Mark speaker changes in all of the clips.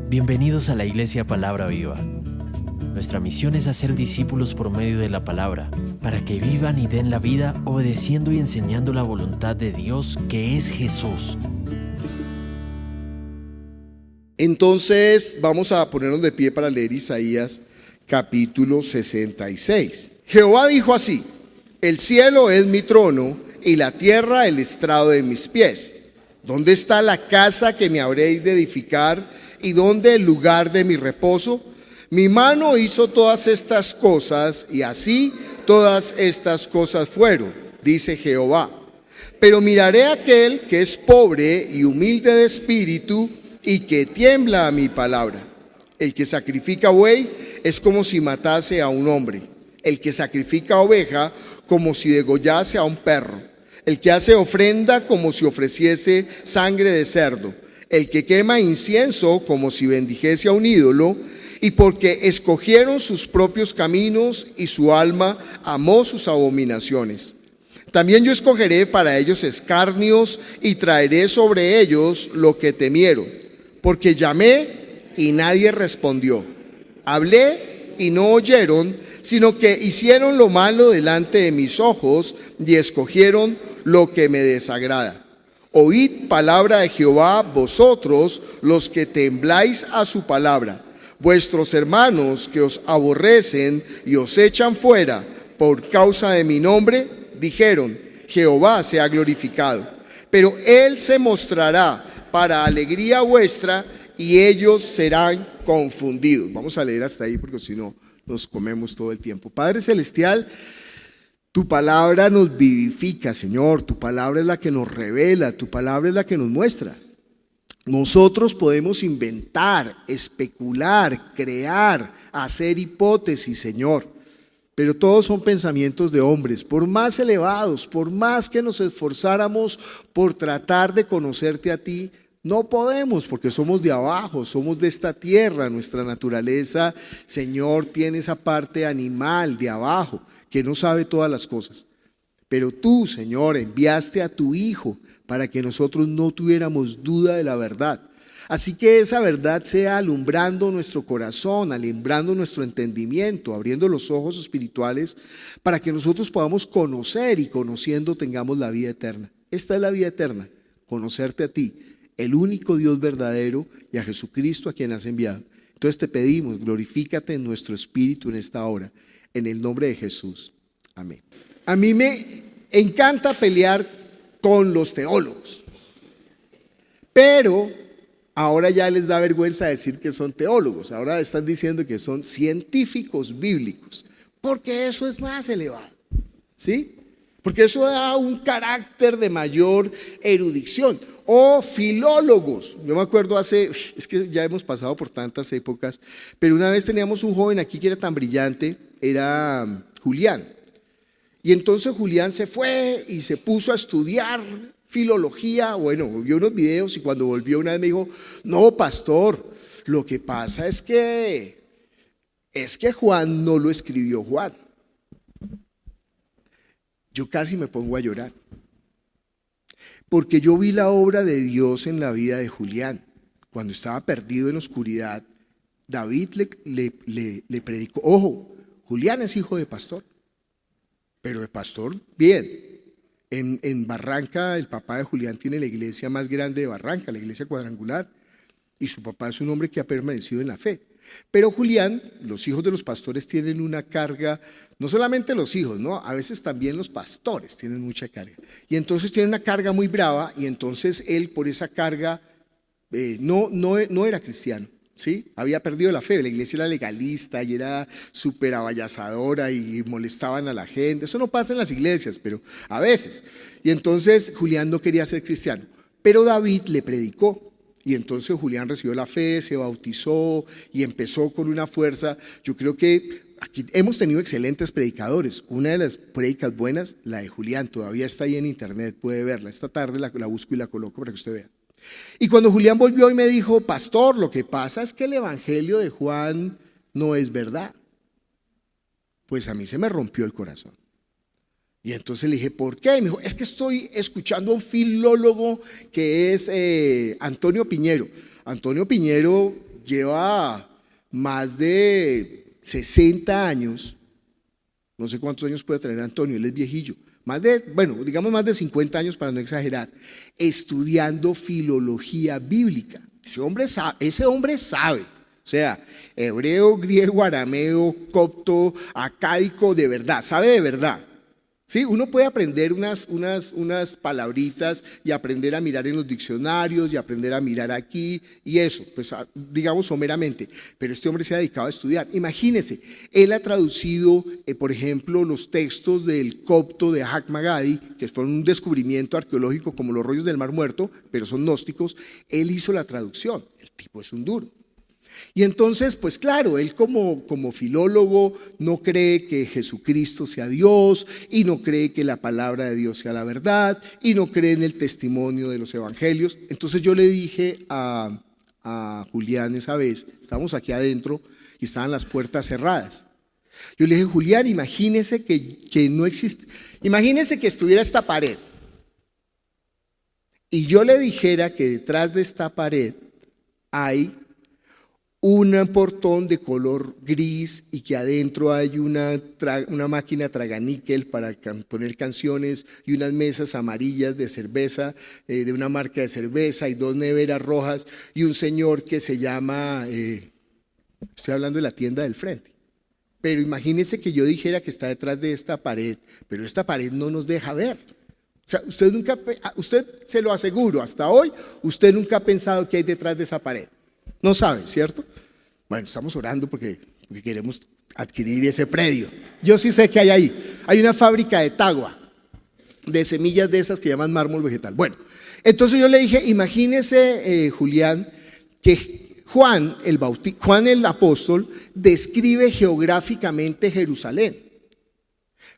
Speaker 1: Bienvenidos a la Iglesia Palabra Viva. Nuestra misión es hacer discípulos por medio de la palabra, para que vivan y den la vida obedeciendo y enseñando la voluntad de Dios, que es Jesús.
Speaker 2: Entonces vamos a ponernos de pie para leer Isaías capítulo 66. Jehová dijo así: el cielo es mi trono y la tierra el estrado de mis pies. ¿Dónde está la casa que me habréis de edificar y dónde el lugar de mi reposo? Mi mano hizo todas estas cosas y así todas estas cosas fueron, dice Jehová. Pero miraré a aquel que es pobre y humilde de espíritu y que tiembla a mi palabra. El que sacrifica buey es como si matase a un hombre. El que sacrifica oveja como si degollase a un perro. El que hace ofrenda como si ofreciese sangre de cerdo. El que quema incienso como si bendijese a un ídolo. Y porque escogieron sus propios caminos y su alma amó sus abominaciones. También yo escogeré para ellos escarnios y traeré sobre ellos lo que temieron. Porque llamé y nadie respondió. Hablé y no oyeron, sino que hicieron lo malo delante de mis ojos y escogieron lo que me desagrada. Oíd palabra de Jehová vosotros los que tembláis a su palabra. Vuestros hermanos que os aborrecen y os echan fuera por causa de mi nombre, dijeron: Jehová sea glorificado. Pero él se mostrará para alegría vuestra y ellos serán confundidos. Vamos a leer hasta ahí porque si no nos comemos todo el tiempo. Padre Celestial, tu palabra nos vivifica, Señor. Tu palabra es la que nos revela, tu palabra es la que nos muestra. Nosotros podemos inventar, especular, crear, hacer hipótesis, Señor, pero todos son pensamientos de hombres. Por más elevados, por más que nos esforzáramos por tratar de conocerte a ti, no podemos, porque somos de abajo, somos de esta tierra. Nuestra naturaleza, Señor, tiene esa parte animal de abajo que no sabe todas las cosas. Pero tú, Señor, enviaste a tu Hijo para que nosotros no tuviéramos duda de la verdad. Así que esa verdad sea alumbrando nuestro corazón, alumbrando nuestro entendimiento, abriendo los ojos espirituales para que nosotros podamos conocer y conociendo tengamos la vida eterna. Esta es la vida eterna, conocerte a ti, el único Dios verdadero, y a Jesucristo a quien has enviado. Entonces te pedimos, glorifícate en nuestro espíritu en esta hora, en el nombre de Jesús. Amén. A mí me encanta pelear con los teólogos, pero ahora ya les da vergüenza decir que son teólogos. Ahora están diciendo que son científicos bíblicos, porque eso es más elevado, ¿sí? Porque eso da un carácter de mayor erudición. O filólogos. Yo me acuerdo es que ya hemos pasado por tantas épocas, pero una vez teníamos un joven aquí que era tan brillante, era Julián. Y entonces Julián se fue y se puso a estudiar filología. Bueno, vio unos videos y cuando volvió una vez me dijo: no, pastor, lo que pasa es que Juan no lo escribió Juan. Yo casi me pongo a llorar, porque yo vi la obra de Dios en la vida de Julián. Cuando estaba perdido en la oscuridad, David le predicó. Ojo, Julián es hijo de pastor, pero de pastor bien. En Barranca, el papá de Julián tiene la iglesia más grande de Barranca, la iglesia cuadrangular, y su papá es un hombre que ha permanecido en la fe. Pero Julián, los hijos de los pastores tienen una carga, no solamente los hijos, ¿no? A veces también los pastores tienen mucha carga. Y entonces tienen una carga muy brava, y entonces él por esa carga no era cristiano, ¿sí? Había perdido la fe. La iglesia era legalista y era súper abayazadora y molestaban a la gente. Eso no pasa en las iglesias, pero a veces. Y entonces Julián no quería ser cristiano, pero David le predicó. Y entonces Julián recibió la fe, se bautizó y empezó con una fuerza. Yo creo que aquí hemos tenido excelentes predicadores. Una de las predicas buenas, la de Julián, todavía está ahí en internet, puede verla. Esta tarde la busco y la coloco para que usted vea. Y cuando Julián volvió y me dijo: pastor, lo que pasa es que el evangelio de Juan no es verdad. Pues a mí se me rompió el corazón. Y entonces le dije: ¿por qué? Y me dijo: es que estoy escuchando a un filólogo que es Antonio Piñero. Antonio Piñero lleva más de 60 años, no sé cuántos años puede tener Antonio, él es viejillo, digamos más de 50 años para no exagerar, estudiando filología bíblica. Ese hombre sabe, o sea, hebreo, griego, arameo, copto, acádico, de verdad, sabe de verdad. Sí, uno puede aprender unas palabritas y aprender a mirar en los diccionarios y aprender a mirar aquí y eso, pues digamos someramente, pero este hombre se ha dedicado a estudiar. Imagínense, él ha traducido, por ejemplo, los textos del copto de Hag Magadi, que fueron un descubrimiento arqueológico como los rollos del Mar Muerto, pero son gnósticos. Él hizo la traducción, el tipo es un duro. Y entonces, pues claro, él como filólogo no cree que Jesucristo sea Dios y no cree que la palabra de Dios sea la verdad y no cree en el testimonio de los evangelios. Entonces yo le dije a Julián esa vez, estábamos aquí adentro y estaban las puertas cerradas. Yo le dije, Julián, imagínese que no existe, imagínese que estuviera esta pared y yo le dijera que detrás de esta pared hay un portón de color gris y que adentro hay una máquina traganíquel para poner canciones y unas mesas amarillas de cerveza, de una marca de cerveza y 2 neveras rojas y un señor que se llama, estoy hablando de la tienda del frente. Pero imagínese que yo dijera que está detrás de esta pared, pero esta pared no nos deja ver. O sea, usted se lo aseguro, hasta hoy, usted nunca ha pensado qué hay detrás de esa pared. No sabe, ¿cierto? Bueno, estamos orando porque queremos adquirir ese predio. Yo sí sé que hay ahí. Hay una fábrica de tagua, de semillas de esas que llaman mármol vegetal. Bueno, entonces yo le dije, imagínese, Julián, que Juan el apóstol describe geográficamente Jerusalén.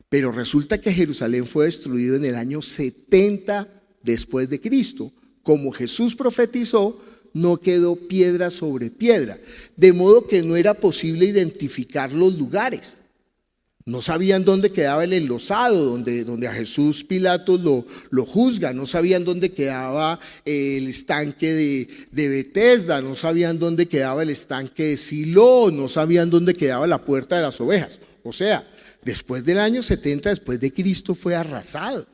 Speaker 2: Pero resulta que Jerusalén fue destruido en el año 70 después de Cristo. Como Jesús profetizó, no quedó piedra sobre piedra, de modo que no era posible identificar los lugares. No sabían dónde quedaba el enlosado, donde a Jesús Pilatos lo juzga, no sabían dónde quedaba el estanque de Betesda, no sabían dónde quedaba el estanque de Silo, no sabían dónde quedaba la puerta de las ovejas. O sea, después del año 70 después de Cristo fue arrasado.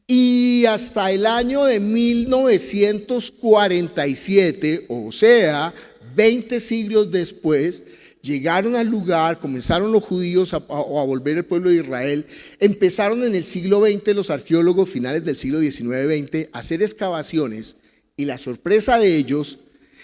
Speaker 2: Y hasta el año de 1947, o sea, 20 siglos después, llegaron al lugar, comenzaron los judíos a volver el pueblo de Israel, empezaron en el siglo XX los arqueólogos finales del siglo XIX-XX a hacer excavaciones y la sorpresa de ellos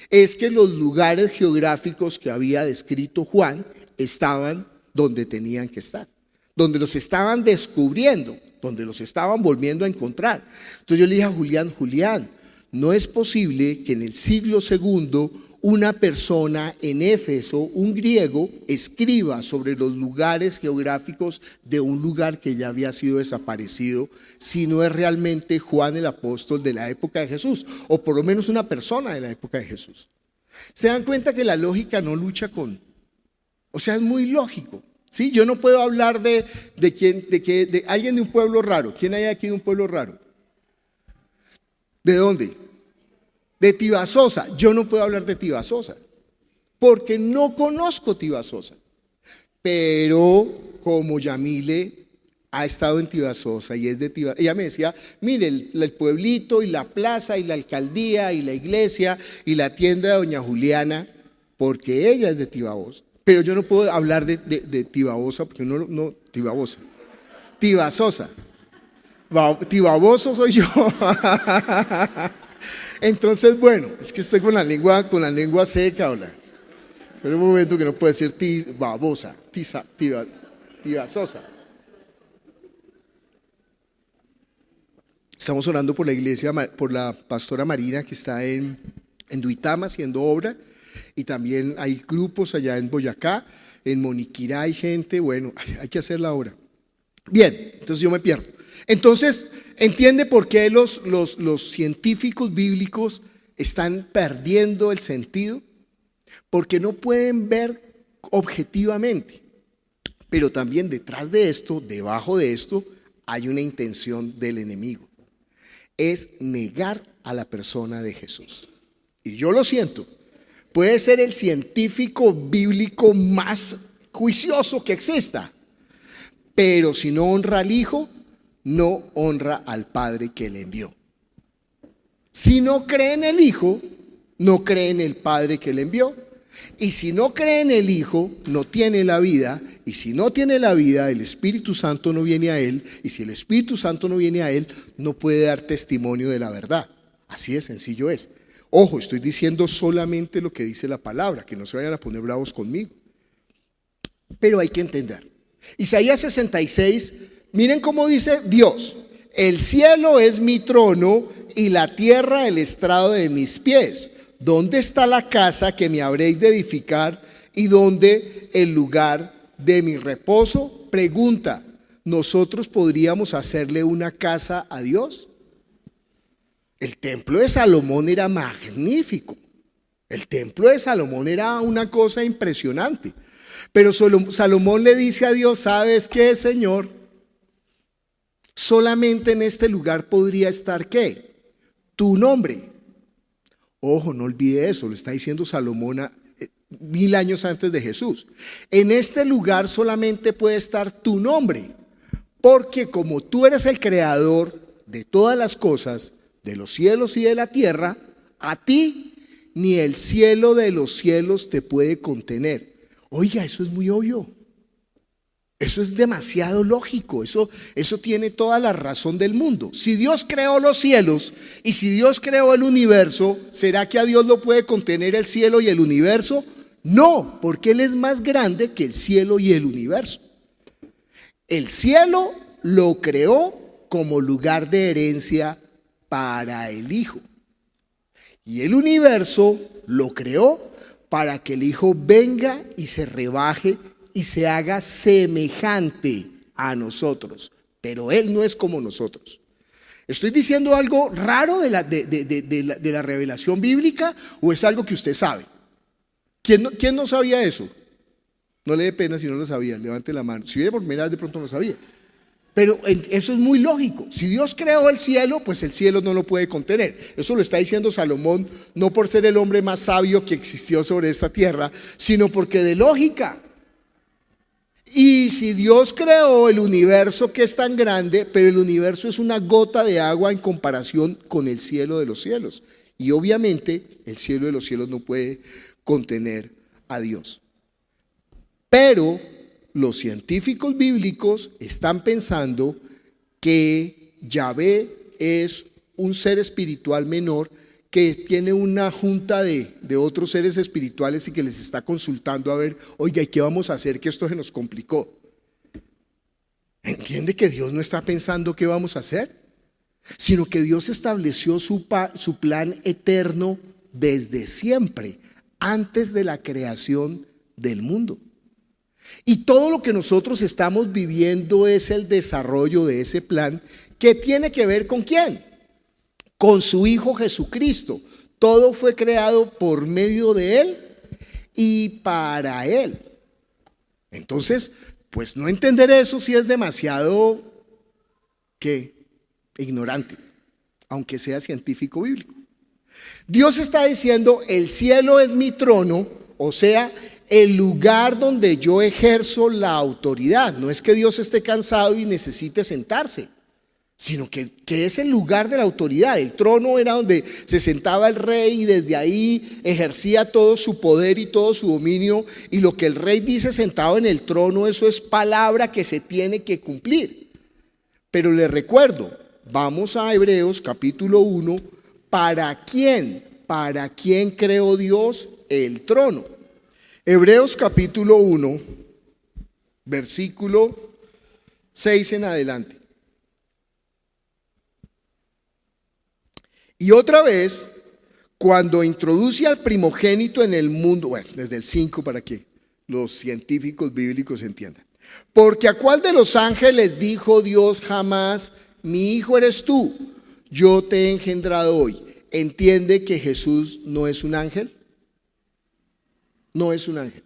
Speaker 2: es que los lugares geográficos que había descrito Juan estaban donde tenían que estar, donde los estaban descubriendo, donde los estaban volviendo a encontrar. Entonces yo le dije a Julián, no es posible que en el siglo II una persona en Éfeso, un griego, escriba sobre los lugares geográficos de un lugar que ya había sido desaparecido, si no es realmente Juan el apóstol de la época de Jesús, o por lo menos una persona de la época de Jesús. ¿Se dan cuenta que la lógica no lucha con? O sea, es muy lógico. ¿Sí? Yo no puedo hablar de alguien de un pueblo raro. ¿Quién hay aquí de un pueblo raro? ¿De dónde? De Tibasosa. Yo no puedo hablar de Tibasosa porque no conozco Tibasosa. Pero como Yamile ha estado en Tibasosa y es de Tibasosa, ella me decía, mire, el pueblito y la plaza y la alcaldía y la iglesia y la tienda de doña Juliana, porque ella es de Tibasosa. Pero yo no puedo hablar de Tibasosa porque no Tibasosa. Tibasosa. Tibaboso soy yo. Entonces, bueno, es que estoy con la lengua seca, hola. Pero un momento que no puedo decir Tibasosa. Estamos orando por la iglesia, por la pastora Marina que está en Duitama haciendo obra. Y también hay grupos allá en Boyacá, en Moniquirá hay gente, bueno, hay que hacer la obra. Bien, entonces yo me pierdo. Entonces, ¿entiende por qué los científicos bíblicos están perdiendo el sentido? Porque no pueden ver objetivamente. Pero también detrás de esto, debajo de esto, hay una intención del enemigo. Es negar a la persona de Jesús. Y yo lo siento. Puede ser el científico bíblico más juicioso que exista, pero si no honra al Hijo, no honra al Padre que le envió. Si no cree en el Hijo, no cree en el Padre que le envió. Y si no cree en el Hijo, no tiene la vida. Y si no tiene la vida, el Espíritu Santo no viene a él. Y si el Espíritu Santo no viene a él, no puede dar testimonio de la verdad. Así de sencillo es. Ojo, estoy diciendo solamente lo que dice la palabra, que no se vayan a poner bravos conmigo. Pero hay que entender. Isaías 66, miren cómo dice Dios: el cielo es mi trono y la tierra el estrado de mis pies. ¿Dónde está la casa que me habréis de edificar y dónde el lugar de mi reposo? Pregunta: ¿nosotros podríamos hacerle una casa a Dios? El templo de Salomón era magnífico. El templo de Salomón era una cosa impresionante. Pero Salomón le dice a Dios: ¿sabes qué, Señor? Solamente en este lugar podría estar ¿qué? Tu nombre. Ojo, no olvide eso, lo está diciendo Salomón 1000 años antes de Jesús. En este lugar solamente puede estar tu nombre, porque como tú eres el creador de todas las cosas, de los cielos y de la tierra, a ti ni el cielo de los cielos te puede contener. Oiga, eso es muy obvio. Eso es demasiado lógico, eso tiene toda la razón del mundo. Si Dios creó los cielos y si Dios creó el universo, ¿será que a Dios lo puede contener el cielo y el universo? No, porque Él es más grande que el cielo y el universo. El cielo lo creó como lugar de herencia para el Hijo. Y el universo lo creó para que el Hijo venga y se rebaje y se haga semejante a nosotros, pero Él no es como nosotros. ¿Estoy diciendo algo raro de la revelación bíblica o es algo que usted sabe? ¿Quién no sabía eso? No le dé pena si no lo sabía, levante la mano. Si viene por primera vez, de pronto no lo sabía. Pero eso es muy lógico. Si Dios creó el cielo, pues el cielo no lo puede contener. Eso lo está diciendo Salomón, no por ser el hombre más sabio que existió sobre esta tierra, sino porque de lógica. Y si Dios creó el universo, que es tan grande, pero el universo es una gota de agua en comparación con el cielo de los cielos. Y obviamente el cielo de los cielos no puede contener a Dios. Pero los científicos bíblicos están pensando que Yahvé es un ser espiritual menor que tiene una junta de otros seres espirituales y que les está consultando a ver, oiga, ¿y qué vamos a hacer que esto se nos complicó? ¿Entiende que Dios no está pensando qué vamos a hacer? Sino que Dios estableció su plan eterno desde siempre, antes de la creación del mundo. Y todo lo que nosotros estamos viviendo es el desarrollo de ese plan que tiene que ver ¿con quién? Con su Hijo Jesucristo. Todo fue creado por medio de Él y para Él. Entonces, pues no entender eso sí es demasiado ignorante, aunque sea científico bíblico. Dios está diciendo: el cielo es mi trono, o sea, el lugar donde yo ejerzo la autoridad. No es que Dios esté cansado y necesite sentarse, sino que es el lugar de la autoridad. El trono era donde se sentaba el rey y desde ahí ejercía todo su poder y todo su dominio. Y lo que el rey dice sentado en el trono, eso es palabra que se tiene que cumplir. Pero les recuerdo, vamos a Hebreos capítulo 1, ¿para quién? ¿Para quién creó Dios el trono? Hebreos capítulo 1, versículo 6 en adelante. Y otra vez, cuando introduce al primogénito en el mundo, bueno, desde el 5 para que los científicos bíblicos entiendan. Porque ¿a cuál de los ángeles dijo Dios jamás: mi hijo eres tú, yo te he engendrado hoy? ¿Entiende que Jesús no es un ángel? No es un ángel.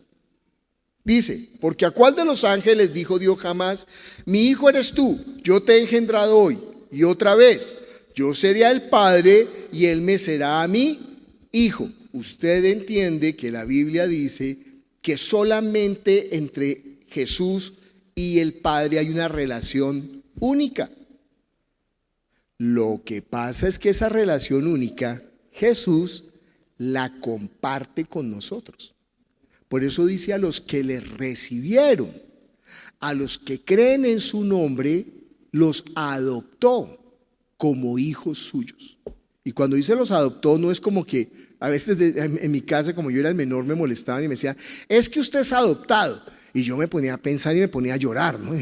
Speaker 2: Dice, porque ¿a cuál de los ángeles dijo Dios jamás: mi hijo eres tú, yo te he engendrado hoy? Y otra vez, yo seré el padre y él me será a mí hijo. usted entiende que la Biblia dice que solamente entre Jesús y el Padre hay una relación única. Lo que pasa es que esa relación única, Jesús la comparte con nosotros. Por eso dice: a los que le recibieron, a los que creen en su nombre, los adoptó como hijos suyos. Y cuando dice los adoptó, no es como que a veces en mi casa, como yo era el menor, me molestaban y me decían: es que usted es adoptado. Y yo me ponía a pensar y me ponía a llorar, ¿no?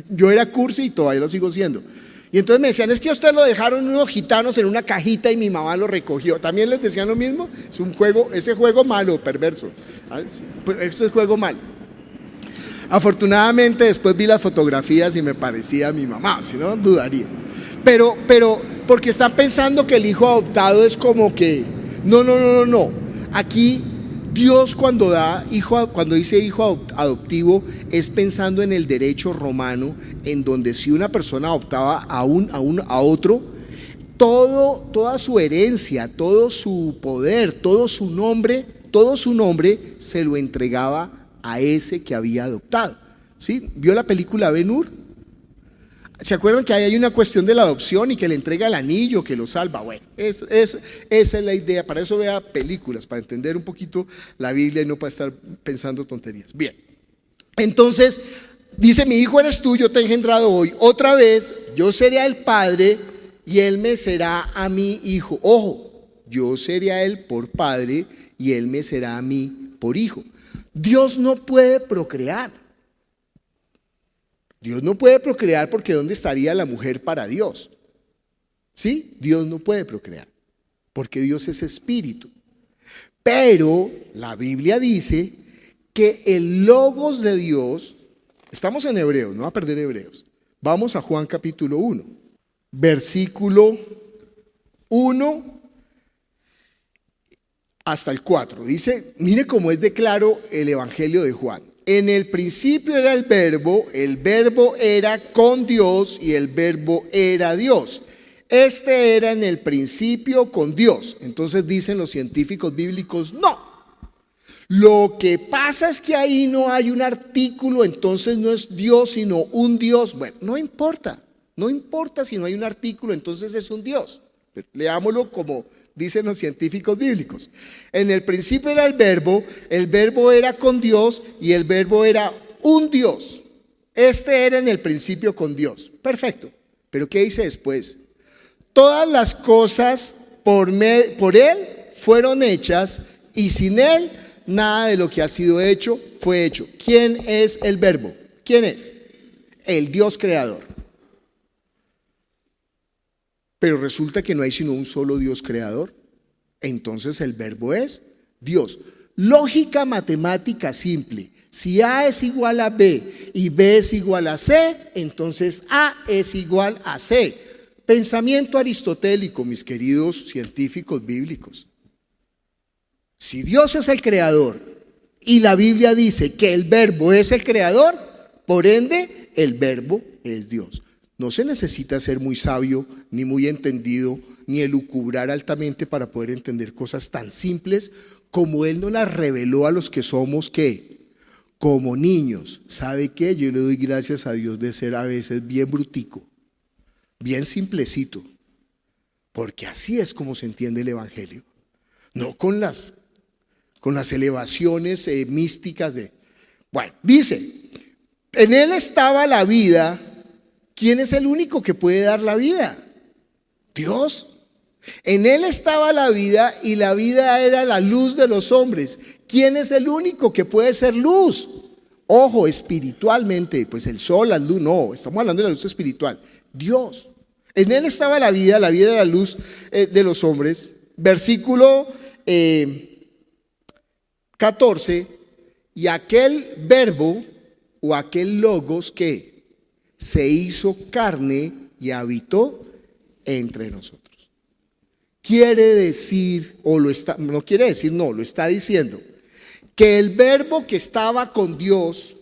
Speaker 2: Yo era cursi y todavía lo sigo siendo. Y entonces me decían: es que a usted lo dejaron unos gitanos en una cajita y mi mamá lo recogió. ¿También les decían lo mismo? Es un juego, ese juego malo, perverso. Ese es juego malo. Afortunadamente después vi las fotografías y me parecía a mi mamá, si no dudaría. Pero porque están pensando que el hijo adoptado es como que no. Aquí Dios cuando dice hijo adoptivo es pensando en el derecho romano, en donde si una persona adoptaba a otro, toda su herencia, todo su poder, todo su nombre se lo entregaba a ese que había adoptado. ¿Sí? ¿Vio la película Ben-Hur? ¿Se acuerdan que ahí hay una cuestión de la adopción y que le entrega el anillo que lo salva? Bueno, esa es la idea. Para eso vea películas, para entender un poquito la Biblia y no para estar pensando tonterías. Bien, entonces dice: mi hijo eres tú, yo te he engendrado hoy. Otra vez, yo seré el padre y él me será a mi hijo. Ojo, yo seré a él por padre y él me será a mí por hijo. Dios no puede procrear. Dios no puede procrear porque ¿dónde estaría la mujer para Dios? ¿Sí? Dios no puede procrear porque Dios es espíritu. Pero la Biblia dice que el logos de Dios, estamos en Hebreos, no va a perder Hebreos. Vamos a Juan capítulo 1, versículo 1 hasta el 4. Dice, mire cómo es de claro el evangelio de Juan. En el principio era el verbo era con Dios y el verbo era Dios. Este era en el principio con Dios. Entonces dicen los científicos bíblicos: no. Lo que pasa es que ahí no hay un artículo, entonces no es Dios sino un Dios. Bueno, no importa si no hay un artículo, entonces es un Dios. Leámoslo como dicen los científicos bíblicos. En el principio era el verbo era con Dios y el verbo era un Dios. Este era en el principio con Dios. Perfecto. Pero ¿qué dice después? Todas las cosas por Él fueron hechas y sin Él nada de lo que ha sido hecho fue hecho. ¿Quién es el verbo? ¿Quién es? El Dios creador. Pero resulta que no hay sino un solo Dios creador. Entonces el verbo es Dios. Lógica matemática simple. Si A es igual a B y B es igual a C, entonces A es igual a C. Pensamiento aristotélico, mis queridos científicos bíblicos. Si Dios es el creador y la Biblia dice que el verbo es el creador, por ende el verbo es Dios. No se necesita ser muy sabio, ni muy entendido, ni elucubrar altamente para poder entender cosas tan simples como Él nos las reveló a los que somos, ¿qué? Como niños. ¿Sabe qué? Yo le doy gracias a Dios de ser a veces bien brutico, bien simplecito, porque así es como se entiende el evangelio. No con las elevaciones místicas de... Bueno, dice, en Él estaba la vida. ¿Quién es el único que puede dar la vida? Dios. En Él estaba la vida y la vida era la luz de los hombres. ¿Quién es el único que puede ser luz? Ojo, espiritualmente, pues el sol, la luz, no, estamos hablando de la luz espiritual. Dios. En Él estaba la vida era la luz de los hombres. Versículo 14, y aquel verbo o aquel logos que se hizo carne y habitó entre nosotros. Quiere decir, lo está diciendo, que el verbo que estaba con Dios,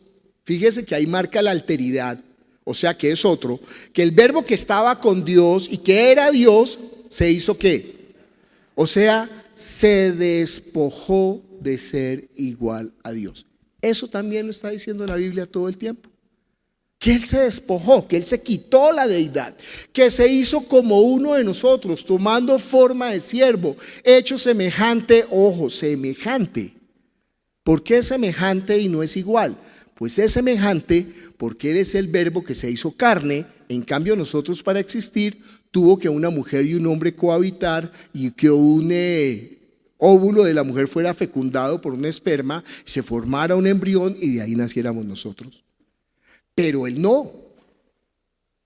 Speaker 2: fíjese que ahí marca la alteridad, o sea que es otro, que el verbo que estaba con Dios y que era Dios, se hizo ¿qué? O sea, se despojó de ser igual a Dios. Eso también lo está diciendo la Biblia todo el tiempo. Que Él se despojó, que Él se quitó la deidad, que se hizo como uno de nosotros, tomando forma de siervo, hecho semejante, ojo, semejante. ¿Por qué es semejante y no es igual? Pues es semejante porque Él es el verbo que se hizo carne. En cambio nosotros, para existir, tuvo que una mujer y un hombre cohabitar, y que un óvulo de la mujer fuera fecundado por un esperma, se formara un embrión y de ahí naciéramos nosotros. Pero Él no.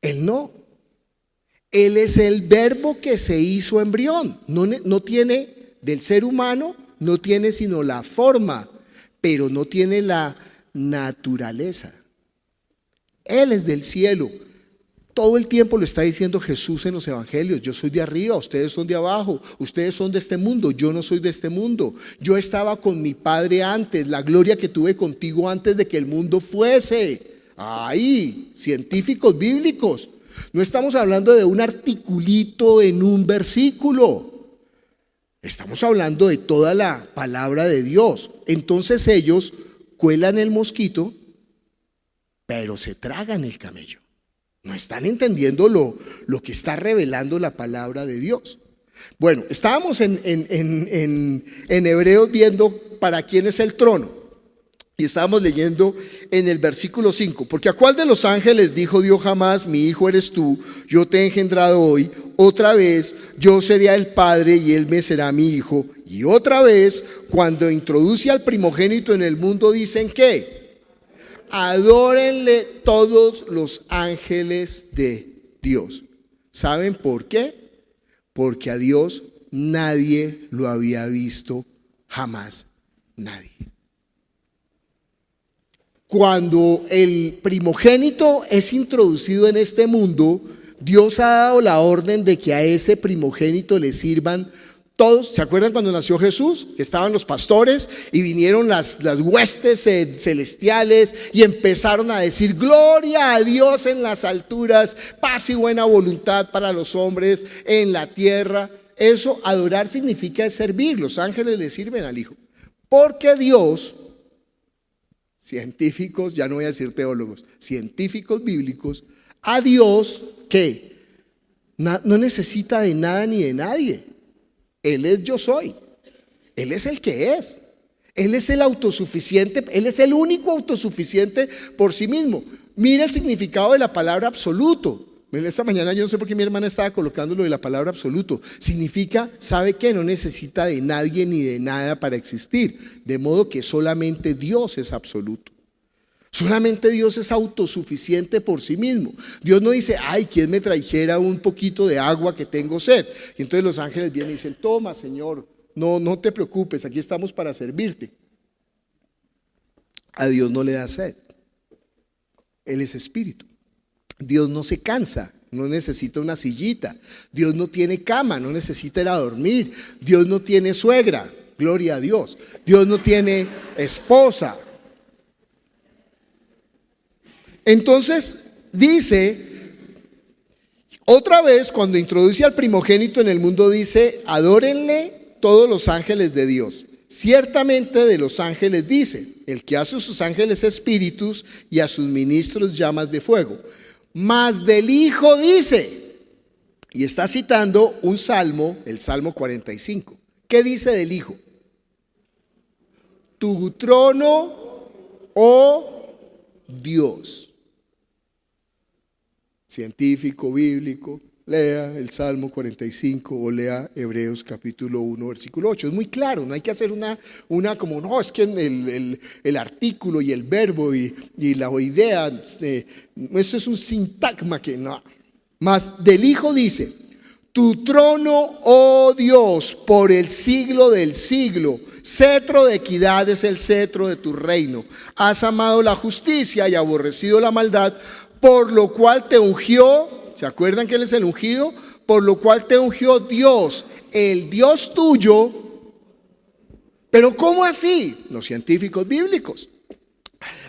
Speaker 2: Él es el verbo que se hizo embrión. No tiene del ser humano, no tiene sino la forma, pero no tiene la naturaleza. Él es del cielo. Todo el tiempo lo está diciendo Jesús en los evangelios. Yo soy de arriba, ustedes son de abajo, ustedes son de este mundo, yo no soy de este mundo. Yo estaba con mi Padre antes, la gloria que tuve contigo antes de que el mundo fuese. Ahí, científicos bíblicos. No estamos hablando de un articulito en un versículo. Estamos hablando de toda la palabra de Dios. Entonces ellos cuelan el mosquito, pero se tragan el camello. No están entendiendo lo que está revelando la palabra de Dios. Bueno, estábamos en Hebreos viendo para quién es el trono. Y estábamos leyendo en el versículo 5. Porque a cuál de los ángeles dijo Dios jamás: mi hijo eres tú, yo te he engendrado hoy. Otra vez, yo seré el padre y él me será mi hijo. Y otra vez, cuando introduce al primogénito en el mundo, dicen ¿qué? Adórenle todos los ángeles de Dios. ¿Saben por qué? Porque a Dios nadie lo había visto jamás, nadie. Cuando el primogénito es introducido en este mundo, Dios ha dado la orden de que a ese primogénito le sirvan todos. ¿Se acuerdan cuando nació Jesús? Que estaban los pastores y vinieron las huestes celestiales y empezaron a decir: gloria a Dios en las alturas, paz y buena voluntad para los hombres en la tierra. Eso, adorar, significa servir. Los ángeles le sirven al Hijo. Porque Dios, científicos, ya no voy a decir teólogos, científicos bíblicos, a Dios que no necesita de nada ni de nadie. Él es yo soy. Él es el que es. Él es el autosuficiente. Él es el único autosuficiente por sí mismo. Mira el significado de la palabra absoluto. Esta mañana yo no sé por qué mi hermana estaba colocando lo de la palabra absoluto. Significa, ¿sabe qué? No necesita de nadie ni de nada para existir. De modo que solamente Dios es absoluto. Solamente Dios es autosuficiente por sí mismo. Dios no dice: ay, ¿quién me trajera un poquito de agua que tengo sed? Y entonces los ángeles vienen y dicen: toma, Señor, no te preocupes, aquí estamos para servirte. A Dios no le da sed. Él es espíritu. Dios no se cansa, no necesita una sillita. Dios no tiene cama, no necesita ir a dormir. Dios no tiene suegra, gloria a Dios. Dios no tiene esposa. Entonces dice, otra vez cuando introduce al primogénito en el mundo, dice: adórenle todos los ángeles de Dios. Ciertamente de los ángeles dice: el que hace a sus ángeles espíritus y a sus ministros llamas de fuego. Mas del Hijo dice, y está citando un salmo, el Salmo 45. ¿Qué dice del Hijo? Tu trono, oh Dios. Científico, bíblico, lea el Salmo 45 o lea Hebreos capítulo 1, versículo 8. Es muy claro, no hay que hacer una como, no, es que el artículo y el verbo y la idea, eso es un sintagma que no. Mas del Hijo dice: tu trono, oh Dios, por el siglo del siglo, cetro de equidad es el cetro de tu reino. Has amado la justicia y aborrecido la maldad, por lo cual te ungió. ¿Se acuerdan que Él es el ungido? Por lo cual te ungió Dios, el Dios tuyo. Pero ¿cómo así? Los científicos bíblicos.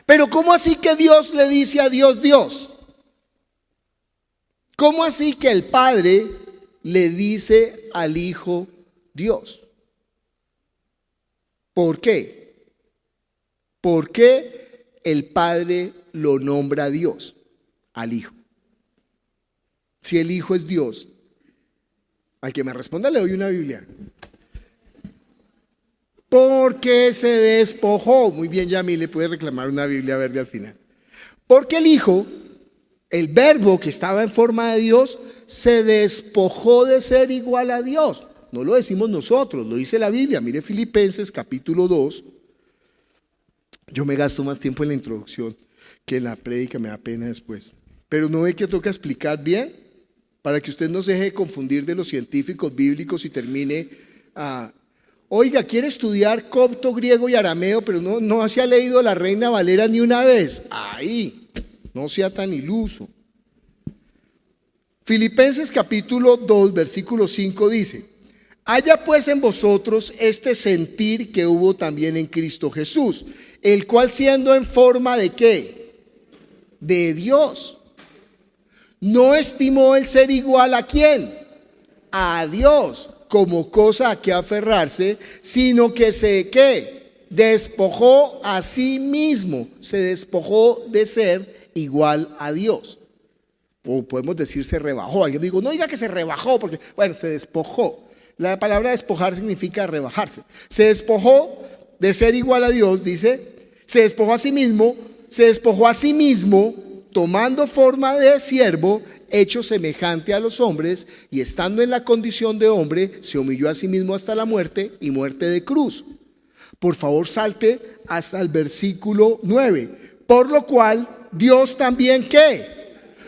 Speaker 2: Pero ¿cómo así que Dios le dice a Dios Dios? ¿Cómo así que el Padre le dice al Hijo Dios? ¿Por qué? ¿Por qué el Padre lo nombra Dios al Hijo? Si el Hijo es Dios, al que me responda le doy una Biblia. Porque se despojó. Muy bien, Yami, le puede reclamar una Biblia verde al final. Porque el Hijo, el verbo que estaba en forma de Dios, se despojó de ser igual a Dios. No lo decimos nosotros, lo dice la Biblia. Mire Filipenses capítulo 2. Yo me gasto más tiempo en la introducción que en la prédica, me da pena después. Pero no ve que toca explicar bien para que usted no se deje confundir de los científicos bíblicos y termine oiga, quiere estudiar copto, griego y arameo, pero no se ha leído la Reina Valera ni una vez. Ahí, no sea tan iluso. Filipenses capítulo 2, versículo 5 dice: haya pues en vosotros este sentir que hubo también en Cristo Jesús, el cual siendo en forma de ¿qué? De Dios, no estimó el ser igual a ¿quién? A Dios, como cosa a que aferrarse, sino que se ¿qué? Despojó a sí mismo, se despojó de ser igual a Dios. O podemos decir se rebajó. Alguien digo, no diga que se rebajó, porque bueno, se despojó. La palabra despojar significa rebajarse. Se despojó de ser igual a Dios, dice, se despojó a sí mismo, tomando forma de siervo, hecho semejante a los hombres, y estando en la condición de hombre, se humilló a sí mismo hasta la muerte y muerte de cruz. Por favor, salte hasta el versículo 9. Por lo cual, Dios también, ¿qué?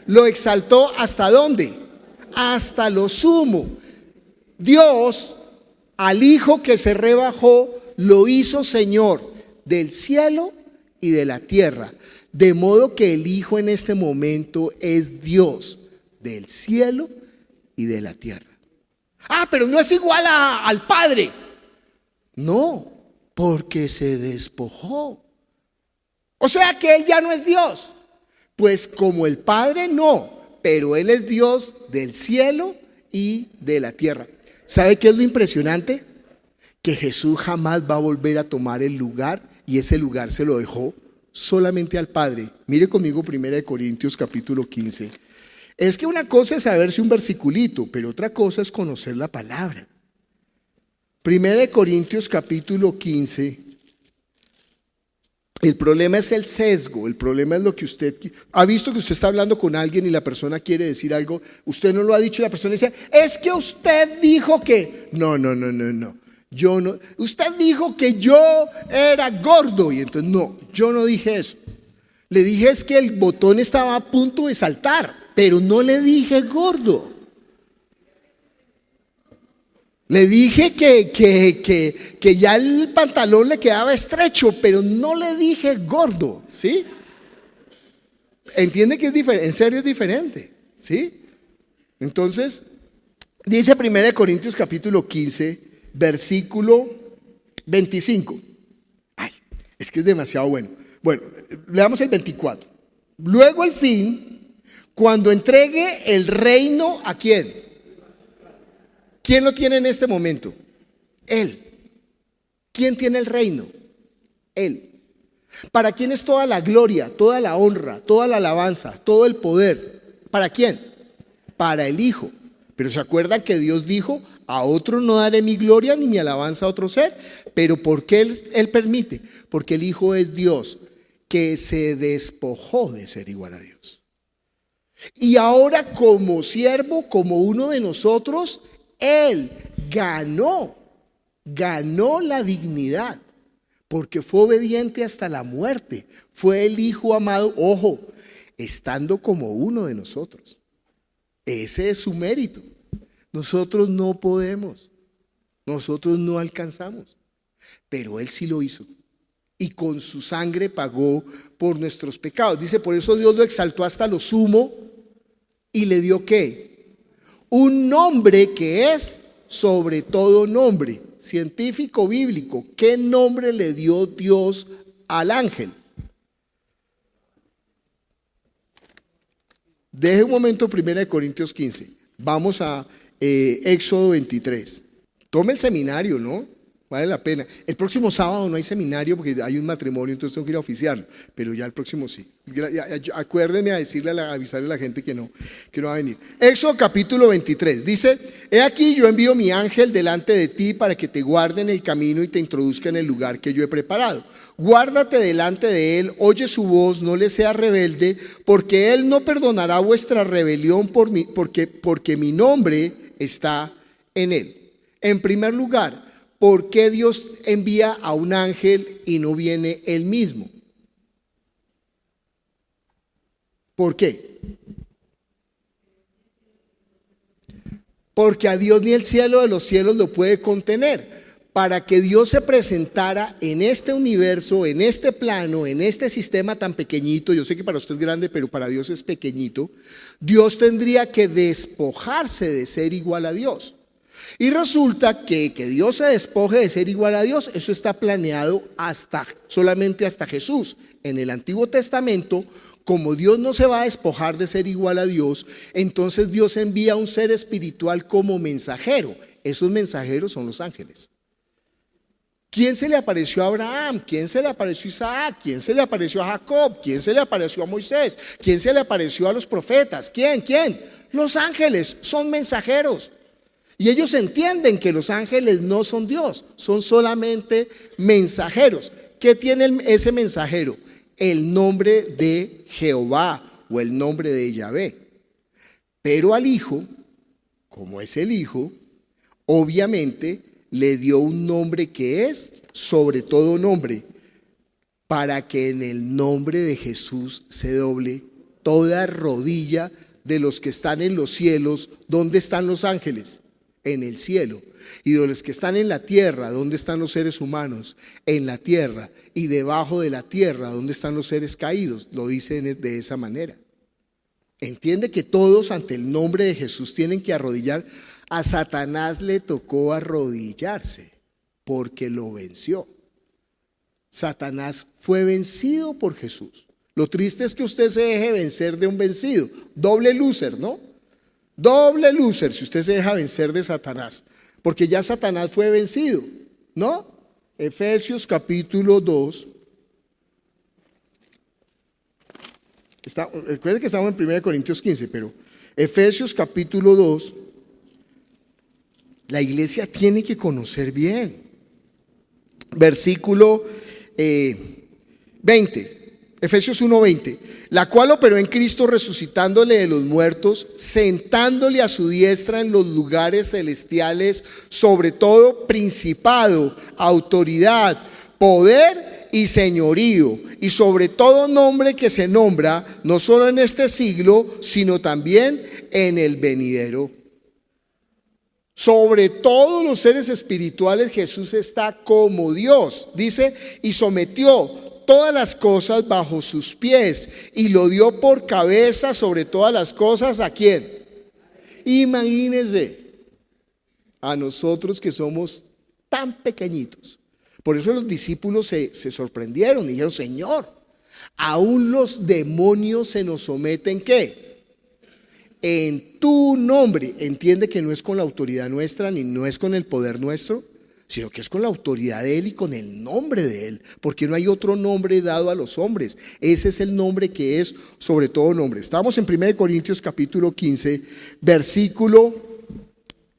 Speaker 2: Lo exaltó ¿hasta dónde? Hasta lo sumo. Dios, al Hijo que se rebajó, lo hizo Señor del cielo y de la tierra. De modo que el Hijo en este momento es Dios del cielo y de la tierra. Pero no es igual al Padre. No, porque se despojó. O sea que Él ya no es Dios. Pues como el Padre no, pero Él es Dios del cielo y de la tierra. ¿Sabe qué es lo impresionante? Que Jesús jamás va a volver a tomar el lugar, y ese lugar se lo dejó solamente al Padre. Mire conmigo 1 Corintios capítulo 15. Es que una cosa es saberse un versiculito, pero otra cosa es conocer la palabra. 1 Corintios capítulo 15. El problema es el sesgo, el problema es lo que usted ha visto, que usted está hablando con alguien y la persona quiere decir algo, usted no lo ha dicho y la persona dice, es que usted dijo que, no, yo no, usted dijo que yo era gordo, y entonces no, yo no dije eso. Le dije es que el botón estaba a punto de saltar, pero no le dije gordo. Le dije que ya el pantalón le quedaba estrecho, pero no le dije gordo, ¿sí? ¿Entiende que es diferente? En serio es diferente, ¿sí? Entonces, dice 1 Corintios capítulo 15, versículo 25. Ay, es que es demasiado bueno. Bueno, leamos el 24. Luego al fin, cuando entregue el reino, ¿a quién? ¿Quién lo tiene en este momento? Él. ¿Quién tiene el reino? Él. ¿Para quién es toda la gloria, toda la honra, toda la alabanza, todo el poder? ¿Para quién? Para el Hijo. Pero ¿se acuerdan que Dios dijo, a otro no daré mi gloria ni mi alabanza a otro ser? Pero ¿por qué Él permite? Porque el Hijo es Dios, que se despojó de ser igual a Dios. Y ahora como siervo, como uno de nosotros, Él ganó la dignidad, porque fue obediente hasta la muerte. Fue el Hijo amado, ojo, estando como uno de nosotros. Ese es su mérito. Nosotros no podemos, nosotros no alcanzamos, pero Él sí lo hizo. Y con su sangre pagó por nuestros pecados. Dice, por eso Dios lo exaltó hasta lo sumo y le dio ¿qué? Un nombre que es sobre todo nombre. Científico bíblico, ¿qué nombre le dio Dios al ángel? Deje un momento 1 Corintios 15. Vamos a Éxodo 23. Tome el seminario, ¿no? Vale la pena. El próximo sábado no hay seminario porque hay un matrimonio, entonces tengo que ir a oficiarlo. Pero ya el próximo sí. Acuérdenme a avisarle a la gente que no va a venir. Éxodo capítulo 23 dice: he aquí yo envío mi ángel delante de ti para que te guarde en el camino y te introduzca en el lugar que yo he preparado. Guárdate delante de él, oye su voz, no le seas rebelde, porque él no perdonará vuestra rebelión porque mi nombre está en él. En primer lugar, ¿por qué Dios envía a un ángel y no viene él mismo? ¿Por qué? Porque a Dios ni el cielo de los cielos lo puede contener. Para que Dios se presentara en este universo, en este plano, en este sistema tan pequeñito, yo sé que para usted es grande, pero para Dios es pequeñito, Dios tendría que despojarse de ser igual a Dios. Y resulta que Dios se despoje de ser igual a Dios, eso está planeado solamente hasta Jesús. En el Antiguo Testamento, como Dios no se va a despojar de ser igual a Dios, entonces Dios envía a un ser espiritual como mensajero. Esos mensajeros son los ángeles. ¿Quién se le apareció a Abraham? ¿Quién se le apareció a Isaac? ¿Quién se le apareció a Jacob? ¿Quién se le apareció a Moisés? ¿Quién se le apareció a los profetas? ¿Quién? Los ángeles son mensajeros. Y ellos entienden que los ángeles no son Dios, son solamente mensajeros. ¿Qué tiene ese mensajero? El nombre de Jehová o el nombre de Yahvé. Pero al Hijo, como es el Hijo, obviamente le dio un nombre que es sobre todo nombre, para que en el nombre de Jesús se doble toda rodilla de los que están en los cielos. ¿Dónde están los ángeles? En el cielo. Y de los que están en la tierra, ¿dónde están los seres humanos? En la tierra. Y debajo de la tierra, ¿dónde están los seres caídos? Lo dice de esa manera. Entiende que todos ante el nombre de Jesús tienen que arrodillar. A Satanás le tocó arrodillarse porque lo venció. Satanás fue vencido por Jesús. Lo triste es que usted se deje vencer de un vencido. Doble loser, ¿no? Doble loser si usted se deja vencer de Satanás, porque ya Satanás fue vencido, ¿no? Efesios capítulo 2. Recuerden que estamos en 1 Corintios 15, pero Efesios capítulo 2, la iglesia tiene que conocer bien. Versículo 20. Efesios 1:20, la cual operó en Cristo resucitándole de los muertos, sentándole a su diestra en los lugares celestiales, sobre todo principado, autoridad, poder y señorío, y sobre todo nombre que se nombra, no solo en este siglo, sino también en el venidero. Sobre todos los seres espirituales Jesús está como Dios, dice, y sometió todas las cosas bajo sus pies y lo dio por cabeza sobre todas las cosas. ¿A quién? Imagínense a nosotros que somos tan pequeñitos. Por eso los discípulos se sorprendieron y dijeron: Señor, aún los demonios se nos someten. ¿Qué? En tu nombre. Entiende que no es con la autoridad nuestra ni no es con el poder nuestro, sino que es con la autoridad de Él y con el nombre de Él, porque no hay otro nombre dado a los hombres. Ese es el nombre que es sobre todo nombre. Estamos en 1 Corintios capítulo 15, versículo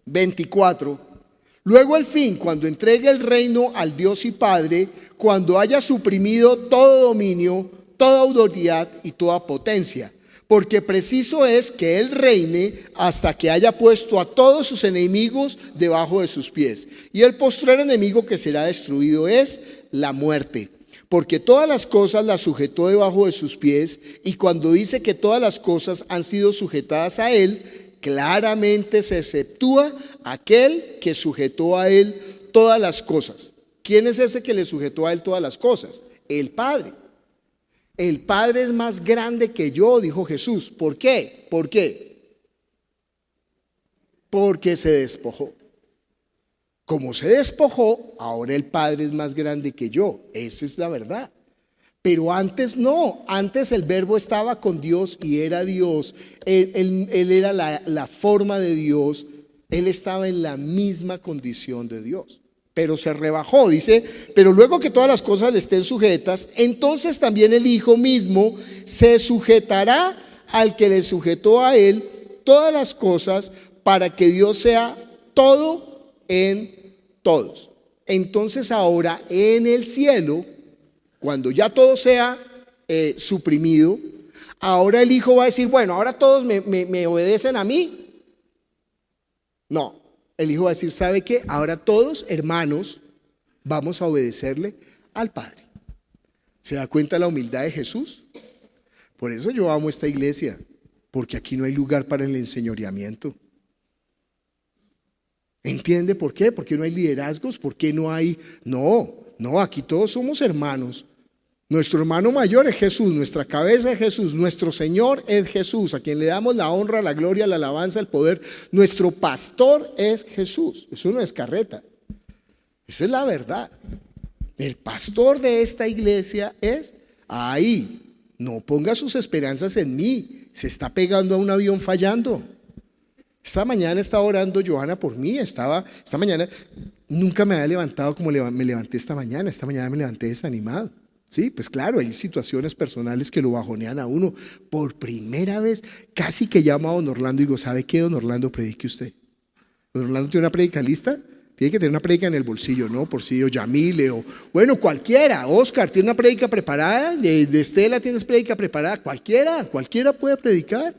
Speaker 2: 24. Luego al fin, cuando entregue el reino al Dios y Padre, cuando haya suprimido todo dominio, toda autoridad y toda potencia, porque preciso es que Él reine hasta que haya puesto a todos sus enemigos debajo de sus pies. Y el postrer enemigo que será destruido es la muerte, porque todas las cosas las sujetó debajo de sus pies. Y cuando dice que todas las cosas han sido sujetadas a Él, claramente se exceptúa aquel que sujetó a Él todas las cosas. ¿Quién es ese que le sujetó a Él todas las cosas? El Padre. El Padre es más grande que yo, dijo Jesús. ¿Por qué? ¿Por qué? Porque se despojó. Como se despojó, ahora el Padre es más grande que yo. Esa es la verdad. Pero antes no, antes el Verbo estaba con Dios y era Dios. Él era la forma de Dios. Él estaba en la misma condición de Dios. pero se rebajó, dice, pero luego que todas las cosas le estén sujetas, entonces también el Hijo mismo se sujetará al que le sujetó a él todas las cosas, para que Dios sea todo en todos. Entonces ahora en el cielo, cuando ya todo sea suprimido, ahora el Hijo va a decir, bueno, ahora todos me obedecen a mí. No. El Hijo va a decir, ¿sabe qué? Ahora todos, hermanos, vamos a obedecerle al Padre. ¿Se da cuenta la humildad de Jesús? Por eso yo amo esta iglesia, porque aquí no hay lugar para el enseñoreamiento. ¿Entiende por qué? ¿Por qué no hay liderazgos? ¿Por qué no hay? No, aquí todos somos hermanos. Nuestro hermano mayor es Jesús, nuestra cabeza es Jesús, nuestro Señor es Jesús, a quien le damos la honra, la gloria, la alabanza, el poder. Nuestro pastor es Jesús, eso no es carreta, esa es la verdad. El pastor de esta iglesia es ahí. No ponga sus esperanzas en mí, se está pegando a un avión fallando. Esta mañana estaba orando Johanna por mí, esta mañana nunca me había levantado como me levanté esta mañana me levanté desanimado. Sí, pues claro, hay situaciones personales que lo bajonean a uno. Por primera vez, casi que llamo a don Orlando y digo, ¿sabe qué, don Orlando? Predique usted. ¿Don Orlando tiene una predica lista? Tiene que tener una predica en el bolsillo, ¿no? Por si o Yamile o, bueno, cualquiera. Oscar tiene una predica preparada, de Estela tienes predica preparada, cualquiera puede predicar.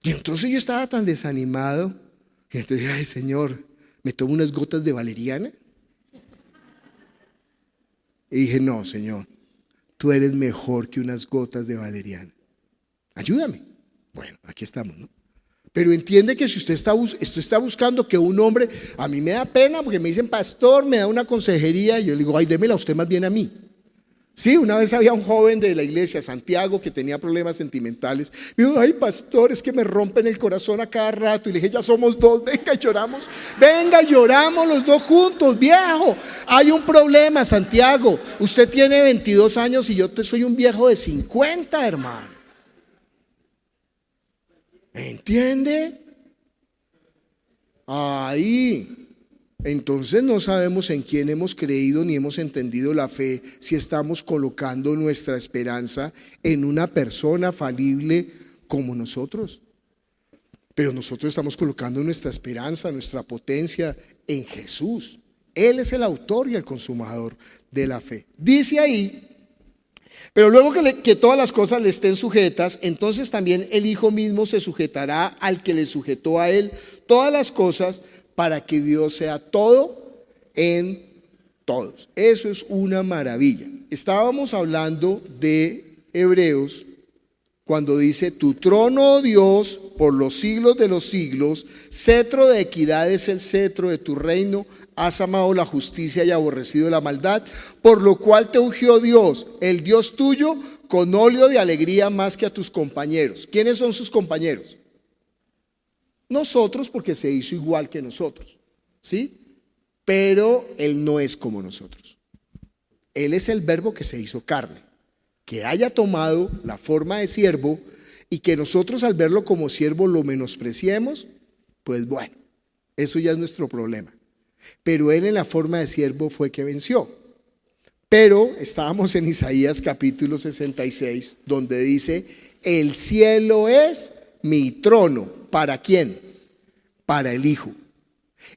Speaker 2: Y entonces yo estaba tan desanimado, y entonces dije, ay Señor, ¿me tomo unas gotas de valeriana? Y dije, no, Señor, tú eres mejor que unas gotas de valeriana. Ayúdame. Bueno, aquí estamos, ¿no? Pero entiende que si usted está buscando que un hombre, a mí me da pena porque me dicen pastor, me da una consejería, y yo le digo, ay, démela usted más bien a mí. Sí, una vez había un joven de la iglesia, Santiago, que tenía problemas sentimentales. Me dijo, ay pastor, es que me rompen el corazón a cada rato. Y le dije, ya somos dos, venga y lloramos. Venga, lloramos los dos juntos, viejo. Hay un problema, Santiago. Usted tiene 22 años y yo soy un viejo de 50, hermano. ¿Entiende? Ahí. Entonces no sabemos en quién hemos creído ni hemos entendido la fe si estamos colocando nuestra esperanza en una persona falible como nosotros. Pero nosotros estamos colocando nuestra esperanza, nuestra potencia en Jesús. Él es el autor y el consumador de la fe. Dice ahí, pero luego que todas las cosas le estén sujetas, entonces también el Hijo mismo se sujetará al que le sujetó a él todas las cosas, para que Dios sea todo en todos. Eso es una maravilla. Estábamos hablando de Hebreos cuando dice, tu trono, oh Dios, por los siglos de los siglos, cetro de equidad es el cetro de tu reino, has amado la justicia y aborrecido la maldad, por lo cual te ungió Dios, el Dios tuyo, con óleo de alegría más que a tus compañeros. ¿Quiénes son sus compañeros? Nosotros, porque se hizo igual que nosotros, ¿sí? Pero Él no es como nosotros. Él es el verbo que se hizo carne, que haya tomado la forma de siervo y que nosotros al verlo como siervo lo menospreciemos, pues bueno, eso ya es nuestro problema. Pero Él en la forma de siervo fue que venció. Pero estábamos en Isaías capítulo 66, donde dice, el cielo es mi trono. ¿Para quién? Para el Hijo.